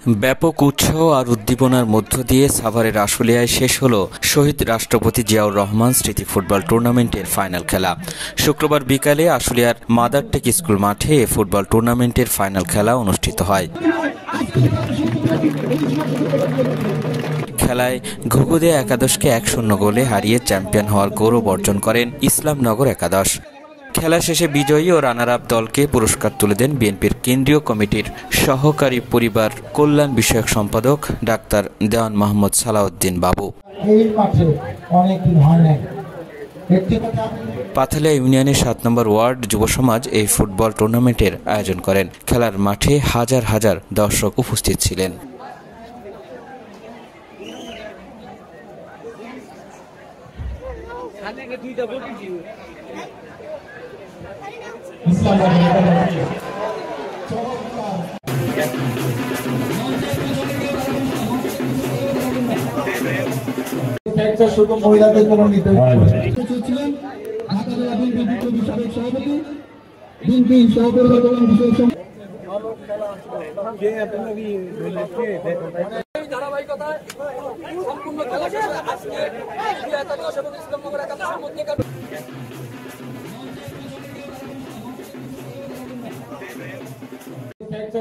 ব্যাপক উৎসাহ আর উদ্দীপনার মধ্য দিয়ে সাভারের আশুলিয়ায় শেষ হলো শহীদ রাষ্ট্রপতি জিয়াউর রহমান স্মৃতি ফুটবল টুর্নামেন্টের ফাইনাল খেলা। শুক্রবার বিকালে আশুলিয়ার মাদার টেক স্কুল মাঠে এ ফুটবল টুর্নামেন্টের ফাইনাল খেলা অনুষ্ঠিত হয়। খেলায় ঘুঘুদিয়া একাদশকে 1-0 গোলে হারিয়ে চ্যাম্পিয়ন হওয়ার গৌরব অর্জন করেন ইসলামনগর একাদশ। খেলা শেষে বিজয়ী ও রানার আপ দলকে পুরস্কার তুলে দেন বিএনপির কেন্দ্রীয় কমিটির সহকারী পরিবার কল্যাণ বিষয়ক সম্পাদক ডাক্তার দেওয়ান মোহাম্মদ সালাউদ্দিন বাবু। পাথালিয়া ইউনিয়নের 7 নম্বর ওয়ার্ড যুব সমাজ এই ফুটবল টুর্নামেন্টের আয়োজন করেন। খেলার মাঠে হাজার হাজার দর্শক উপস্থিত ছিলেন। শুধু মহিলাদের জন্য নিতে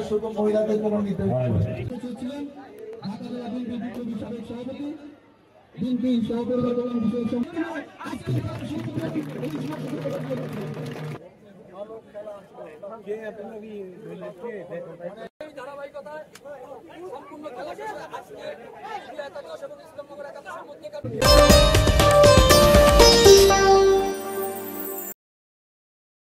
শুধু মহিলাদের জন্য নিতে ধারাবাহিকতায়